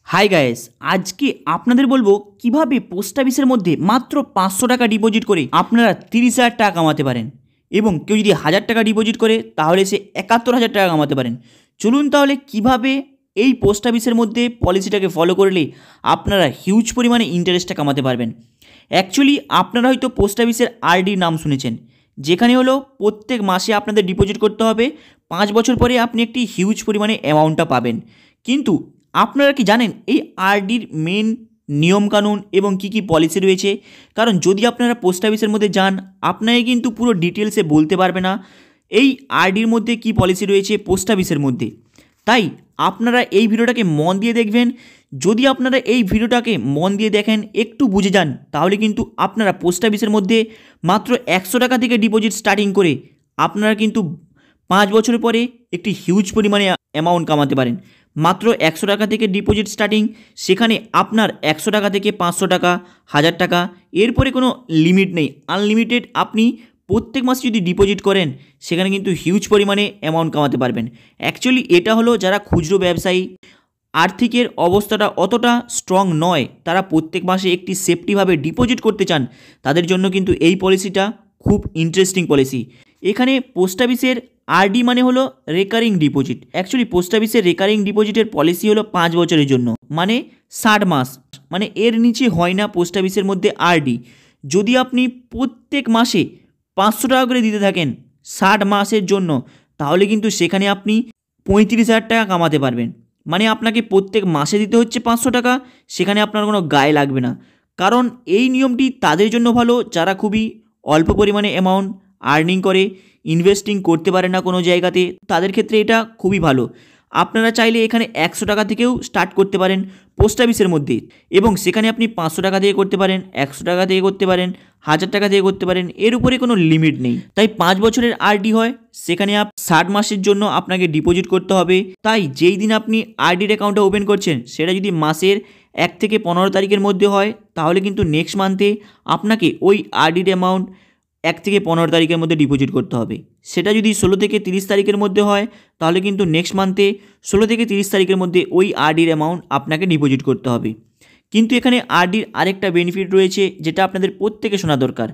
Hi guys, আজকে আপনাদের বলবো কিভাবে পোস্ট অফিসের মধ্যে মাত্র 500 টাকা ডিপোজিট করে আপনারা 30,000 টাকা কামাতে পারেন এবং কেউ যদি 1000 টাকা ডিপোজিট করে তাহলে সে 71,000 টাকা কামাতে পারেন। চলুন তাহলে কিভাবে এই পোস্ট অফিসের মধ্যে পলিসিটাকে ফলো করলে আপনারা হিউজ পরিমাণে ইন্টারেস্টটা কামাতে পারবেন। অ্যাকচুয়ালি আপনারা হয়তো পোস্ট অফিসের আরডি নাম শুনেছেন, যেখানে হলো প্রত্যেক মাসে আপনাদের ডিপোজিট করতে হবে, 5 বছর পরে আপনি একটি হিউজ পরিমাণে অ্যামাউন্টটা পাবেন। কিন্তু আপনারা কি জানেন এই আরডির মেন নিয়মকানুন এবং কি কি পলিসি রয়েছে? কারণ যদি আপনারা পোস্ট অফিসের মধ্যে যান, আপনাকে কিন্তু পুরো ডিটেলসে বলতে পারবে না এই আরডির মধ্যে কি পলিসি রয়েছে পোস্ট অফিসের মধ্যে। তাই আপনারা এই ভিডিওটাকে মন দিয়ে দেখবেন। যদি আপনারা এই ভিডিওটাকে মন দিয়ে দেখেন, একটু বুঝে যান, তাহলে কিন্তু আপনারা পোস্ট অফিসের মধ্যে মাত্র 100 টাকা থেকে ডিপোজিট স্টার্টিং করে আপনারা কিন্তু 5 বছরের পরে একটি হিউজ পরিমাণে অ্যামাউন্ট কামাতে পারেন। মাত্র 100 টাকা থেকে ডিপোজিট স্টার্টিং, সেখানে আপনার 100 টাকা থেকে 500 টাকা, 1000 টাকা, এরপরে কোনো লিমিট নেই, আনলিমিটেড। আপনি প্রত্যেক মাসে যদি ডিপোজিট করেন সেখানে কিন্তু হিউজ পরিমাণে অ্যামাউন্ট কামাতে পারবেন। অ্যাকচুয়ালি এটা হলো যারা খুচরো ব্যবসায়ী, আর্থিকের অবস্থাটা অতটা স্ট্রং নয়, তারা প্রত্যেক মাসে একটি সেফটিভাবে ডিপোজিট করতে চান, তাদের জন্য কিন্তু এই পলিসিটা খুব ইন্টারেস্টিং পলিসি। এখানে পোস্ট অফিসের আরডি মানে হলো রেকারিং ডিপোজিট। অ্যাকচুয়ালি পোস্ট অফিসের রেকারিং ডিপোজিটের পলিসি হলো 5 বছরের জন্য, মানে 60 মাস, মানে এর নিচে হয় না পোস্ট অফিসের মধ্যে আরডি। যদি আপনি প্রত্যেক মাসে 500 টাকা করে দিতে থাকেন 60 মাসের জন্য, তাহলে কিন্তু সেখানে আপনি 35,000 টাকা কামাতে পারবেন। মানে আপনাকে প্রত্যেক মাসে দিতে হচ্ছে 500 টাকা, সেখানে আপনার কোনো গায়ে লাগবে না। কারণ এই নিয়মটি তাদের জন্য ভালো যারা খুবই অল্প পরিমাণে অ্যামাউন্ট আর্নিং করে, ইনভেস্টিং করতে পারে না কোনো জায়গাতে, তাদের ক্ষেত্রে এটা খুবই ভালো। আপনারা চাইলে এখানে 100 টাকা থেকেও স্টার্ট করতে পারেন পোস্ট অফিসের মধ্যে, এবং সেখানে আপনি 500 টাকা থেকে করতে পারেন, 100 টাকা থেকে করতে পারেন, 1000 টাকা থেকে করতে পারেন, এর উপরে কোনো লিমিট নেই। তাই 5 বছরের আরডি হয়, সেখানে 60 মাসের জন্য আপনাকে ডিপোজিট করতে হবে। তাই যেই দিন আপনি আরডির অ্যাকাউন্টটা ওপেন করছেন, সেটা যদি মাসের 1 থেকে 15 তারিখের মধ্যে হয়, তাহলে কিন্তু নেক্সট মান্থে আপনাকে ওই আরডির অ্যামাউন্ট 1 থেকে 15 তারিখের মধ্যে ডিপোজিট করতে হবে। সেটা যদি 16 থেকে 30 তারিখের মধ্যে হয়, তাহলে কিন্তু নেক্সট মান্থে 16 থেকে 30 তারিখের মধ্যে ওই আরডির অ্যামাউন্ট আপনাকে ডিপোজিট করতে হবে। কিন্তু এখানে আরডির আরেকটা বেনিফিট রয়েছে, যেটা আপনাদের প্রত্যেকে শোনা দরকার।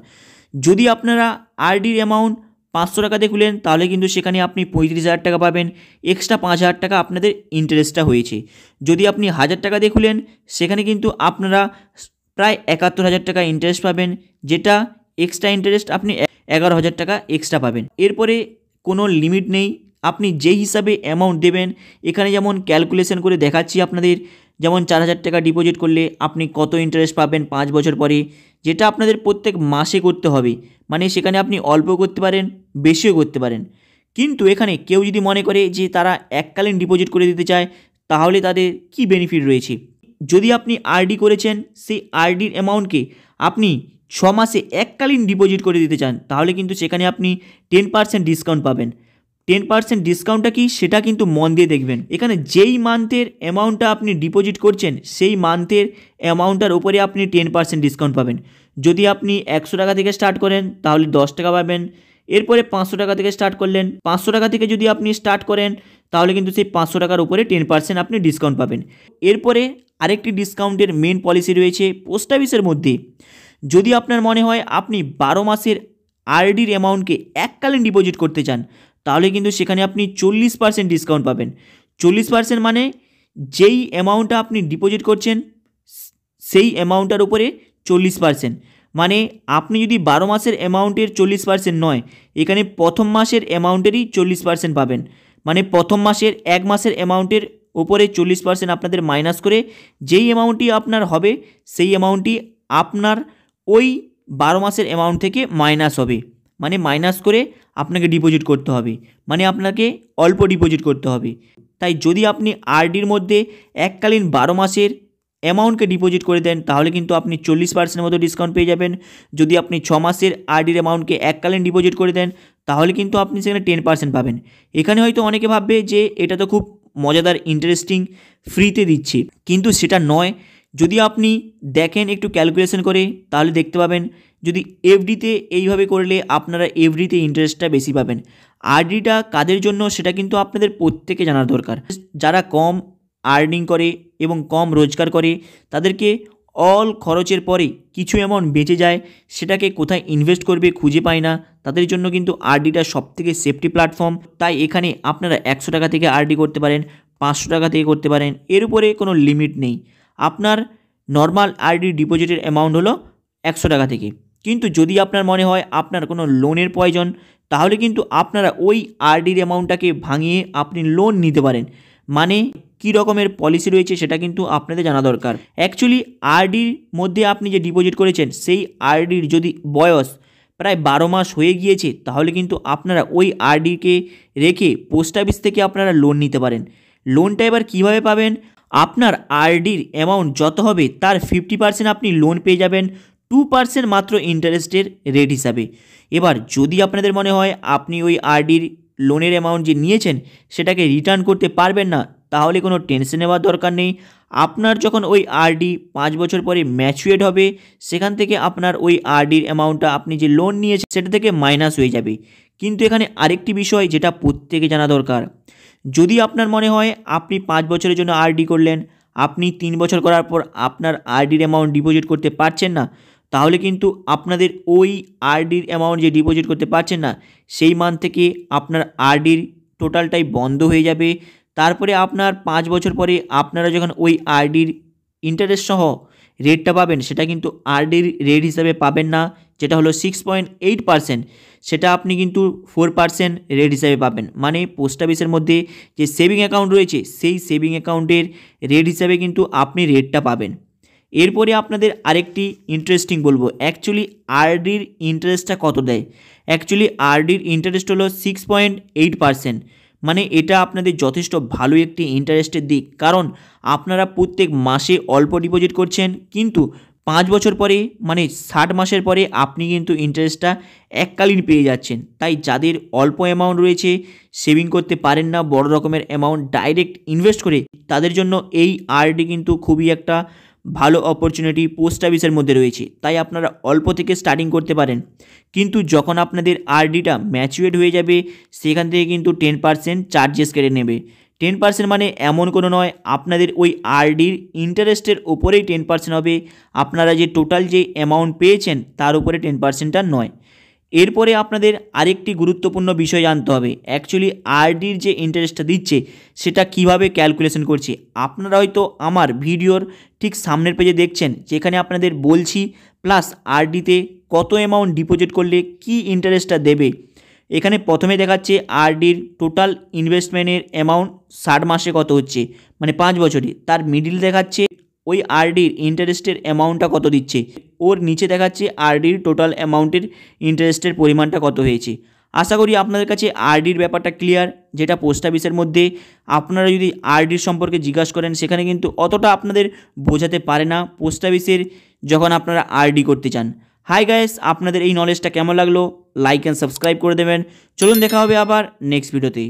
যদি আপনারা আরডির অ্যামাউন্ট 500 টাকা দিয়ে খুলেন, তাহলে কিন্তু সেখানে আপনি 35,000 টাকা পাবেন, এক্সট্রা 5,000 টাকা আপনাদের ইন্টারেস্টটা হয়েছে। যদি আপনি 1000 টাকা দিয়ে খুলেন, সেখানে কিন্তু আপনারা প্রায় 71,000 টাকা ইন্টারেস্ট পাবেন, যেটা এক্সট্রা ইন্টারেস্ট আপনি 11,000 টাকা এক্সট্রা পাবেন। এরপরে কোনো লিমিট নেই, আপনি যেই হিসাবে অ্যামাউন্ট দেবেন, এখানে যেমন ক্যালকুলেশন করে দেখাচ্ছি আপনাদের, যেমন 4,000 টাকা ডিপোজিট করলে আপনি কত ইন্টারেস্ট পাবেন 5 বছর পরে, যেটা আপনাদের প্রত্যেক মাসে করতে হবে। মানে সেখানে আপনি অল্প করতে পারেন, বেশিও করতে পারেন। কিন্তু এখানে কেউ যদি মনে করে যে তারা এককালীন ডিপোজিট করে দিতে চায়, তাহলে তাদের কি বেনিফিট রয়েছে? যদি আপনি আরডি করেছেন, সেই আরডির অ্যামাউন্টকে আপনি 6 মাসে এককালীন ডিপোজিট করে দিতে চান, তাহলে কিন্তু সেখানে আপনি 10% ডিসকাউন্ট পাবেন। 10% ডিসকাউন্টটা কি, সেটা কিন্তু মন দিয়ে দেখবেন। এখানে যেই মান্থের অ্যামাউন্টটা আপনি ডিপোজিট করছেন, সেই মান্থের অ্যামাউন্টটার উপরে আপনি 10% ডিসকাউন্ট পাবেন। যদি আপনি 100 টাকা থেকে স্টার্ট করেন, তাহলে 10 টাকা পাবেন। এরপরে 500 টাকা থেকে স্টার্ট করলেন, 500 টাকা থেকে যদি আপনি স্টার্ট করেন, তাহলে কিন্তু সেই 500 টাকার উপরে 10% আপনি ডিসকাউন্ট পাবেন। এরপরে আরেকটি ডিসকাউন্টের মেন পলিসি রয়েছে পোস্ট অফিসের মধ্যে। যদি আপনার মনে হয় আপনি 12 মাসের আরডির অ্যামাউন্টকে এককালীন ডিপোজিট করতে চান, তাহলে কিন্তু সেখানে আপনি 40% ডিসকাউন্ট পাবেন। 40% মানে যেই অ্যামাউন্টটা আপনি ডিপোজিট করছেন, সেই অ্যামাউন্টটার উপরে 40%। মানে আপনি যদি 12 মাসের অ্যামাউন্টের 40% নয়, এখানে প্রথম মাসের অ্যামাউন্টেরই 40% পাবেন। মানে প্রথম মাসের 1 মাসের অ্যামাউন্টের ওপরে 40% আপনাদের মাইনাস করে যেই অ্যামাউন্টটি আপনার হবে, সেই অ্যামাউন্টটি আপনার ওই 12 মাসের অ্যামাউন্ট থেকে মাইনাস হবে। মানে মাইনাস করে আপনাকে ডিপোজিট করতে হবে, মানে আপনাকে অল্প ডিপোজিট করতে হবে। তাই যদি আপনি আরডির মধ্যে এককালীন 12 মাসের অ্যামাউন্টকে ডিপোজিট করে দেন, তাহলে কিন্তু আপনি 40% মতো ডিসকাউন্ট পেয়ে যাবেন। যদি আপনি 6 মাসের আরডির অ্যামাউন্টকে এককালীন ডিপোজিট করে দেন, তাহলে কিন্তু আপনি সেখানে 10% পাবেন। এখানে হয়তো অনেকে ভাববে যে এটা তো খুব মজাদার, ইন্টারেস্টিং, ফ্রিতে দিচ্ছি, কিন্তু সেটা নয়। যদি আপনি দেখেন একটু ক্যালকুলেশন করে, তাহলে দেখতে পাবেন যদি এফডিতে এইভাবে করলে আপনারা এফডিতে ইন্টারেস্টটা বেশি পাবেন। আরডিটা কাদের জন্য সেটা কিন্তু আপনাদের প্রত্যেকে জানার দরকার। যারা কম আর্নিং করে এবং কম রোজগার করে তাদেরকে অল খরচের পরে কিছু অ্যামাউন্ট বেঁচে যায়, সেটাকে কোথায় ইনভেস্ট করবে খুঁজে পায় না, তাদের জন্য কিন্তু আরডিটা সবথেকে সেফটি প্ল্যাটফর্ম। তাই এখানে আপনারা 100 টাকা থেকে আরডি করতে পারেন, 500 টাকা থেকে করতে পারেন, এর উপরে কোনো লিমিট নেই। আপনার নর্মাল আরডি ডিপোজিটের অ্যামাউন্ট হলো 100 টাকা থেকে। কিন্তু যদি আপনার মনে হয় আপনার কোনো লোনের প্রয়োজন, তাহলে কিন্তু আপনারা ওই আরডির অ্যামাউন্টটাকে ভাঙিয়ে আপনি লোন নিতে পারেন। মানে কী রকমের পলিসি রয়েছে সেটা কিন্তু আপনাদের জানা দরকার। অ্যাকচুয়ালি আরডির মধ্যে আপনি যে ডিপোজিট করেছেন সেই আরডির যদি বয়স প্রায় 12 মাস হয়ে গিয়েছে, তাহলে কিন্তু আপনারা ওই আরডিকে রেখে পোস্ট অফিস থেকে আপনারা লোন নিতে পারেন। লোনটা এবার কীভাবে পাবেন? আপনার আরডির অ্যামাউন্ট যত হবে তার 50% আপনি লোন পেয়ে যাবেন, 2% মাত্র ইন্টারেস্টের রেট হিসাবে। এবার যদি আপনাদের মনে হয় আপনি ওই আরডির লোনের অ্যামাউন্ট যে নিয়েছেন সেটাকে রিটার্ন করতে পারবেন না, তাহলে কোনো টেনশন নেওয়ার দরকার নেই। আপনার যখন ওই আরডি 5 বছর পরে ম্যাচুয়েড হবে, সেখান থেকে আপনার ওই আরডির অ্যামাউন্টটা আপনি যে লোন নিয়েছেন সেটা থেকে মাইনাস হয়ে যাবে। কিন্তু এখানে আরেকটি বিষয় যেটা প্রত্যেকে জানা দরকার, যদি আপনার মনে হয় আপনি 5 বছরের জন্য আরডি করলেন, আপনি 3 বছর করার পর আপনার আরডির অ্যামাউন্ট ডিপোজিট করতে পারছেন না, তাহলে কিন্তু আপনাদের ওই আরডির অ্যামাউন্ট যে ডিপোজিট করতে পারছেন না সেই মান্থ থেকে আপনার আরডির টোটালটাই বন্ধ হয়ে যাবে। তারপরে আপনার 5 বছর পরে আপনারা যখন ওই আরডির ইন্টারেস্ট সহ রেটটা পাবেন, সেটা কিন্তু আরডির রেট হিসাবে পাবেন না, যেটা হলো 6.8%, সেটা আপনি কিন্তু 4% রেট হিসাবে পাবেন। মানে পোস্ট অফিসের মধ্যে যে সেভিং অ্যাকাউন্ট রয়েছে সেই সেভিং অ্যাকাউন্টের রেট হিসাবে কিন্তু আপনি রেটটা পাবেন। এরপরে আপনাদের আরেকটি ইন্টারেস্টিং বলবো, অ্যাকচুয়ালি আরডির ইন্টারেস্টটা কত দেয়। অ্যাকচুয়ালি আরডির ইন্টারেস্ট হলো 6.8%। মানে এটা আপনাদের যথেষ্ট ভালো একটি ইন্টারেস্টের দিক, কারণ আপনারা প্রত্যেক মাসে অল্প ডিপোজিট করছেন, কিন্তু 5 বছর পরে মানে 60 মাসের পরে আপনি কিন্তু ইন্টারেস্টটা এককালীন পেয়ে যাচ্ছেন। তাই যাদের অল্প অ্যামাউন্ট রয়েছে, সেভিং করতে পারেন না বড় রকমের অ্যামাউন্ট ডাইরেক্ট ইনভেস্ট করে, তাদের জন্য এই আরডি কিন্তু খুবই একটা ভালো অপরচুনিটি পোস্ট অফিসের মধ্যে রয়েছে। তাই আপনারা অল্প থেকে স্টার্টিং করতে পারেন, কিন্তু যখন আপনাদের আরডিটা ম্যাচুয়েড হয়ে যাবে সেখান থেকে কিন্তু 10% চার্জেস কেটে নেবে। 10% মানে এমন কোনো নয়, আপনাদের ওই আরডির ইন্টারেস্টের ওপরেই 10% হবে, আপনারা যে টোটাল যে অ্যামাউন্ট পেয়েছেন তার উপরে 10%টা নয়। এরপরে আপনাদের আরেকটি গুরুত্বপূর্ণ বিষয় জানতে হবে, অ্যাকচুয়ালি আরডির যে ইন্টারেস্টটা দিচ্ছে সেটা কিভাবে ক্যালকুলেশন করছে। আপনারা হয়তো আমার ভিডিওর ঠিক সামনের পেজে দেখছেন, যেখানে আপনাদের বলছি প্লাস আরডিতে কত অ্যামাউন্ট ডিপোজিট করলে কি ইন্টারেস্টটা দেবে। এখানে প্রথমে দেখাচ্ছে আরডির টোটাল ইনভেস্টমেন্টের অ্যামাউন্ট 60 মাসে কত হচ্ছে, মানে 5 বছরে। তার মিডিল দেখাচ্ছে ওই আরডির ইন্টারেস্টের অ্যামাউন্টটা কত দিচ্ছে, ওর নিচে দেখাচ্ছে আরডির টোটাল অ্যামাউন্টের ইন্টারেস্টের পরিমাণটা কত হয়েছে। আশা করি আপনাদের কাছে আরডির ব্যাপারটা ক্লিয়ার, যেটা পোস্ট অফিসের মধ্যে আপনারা যদি আরডির সম্পর্কে জিজ্ঞাসা করেন সেখানে কিন্তু অতটা আপনাদের বোঝাতে পারে না পোস্ট অফিসের যখন আপনারা আরডি করতে চান। হাই গাইস, আপনাদের এই নলেজটা কেমন লাগলো? লাইক অ্যান্ড সাবস্ক্রাইব করে দেবেন। চলুন দেখা হবে আবার নেক্সট ভিডিওতে।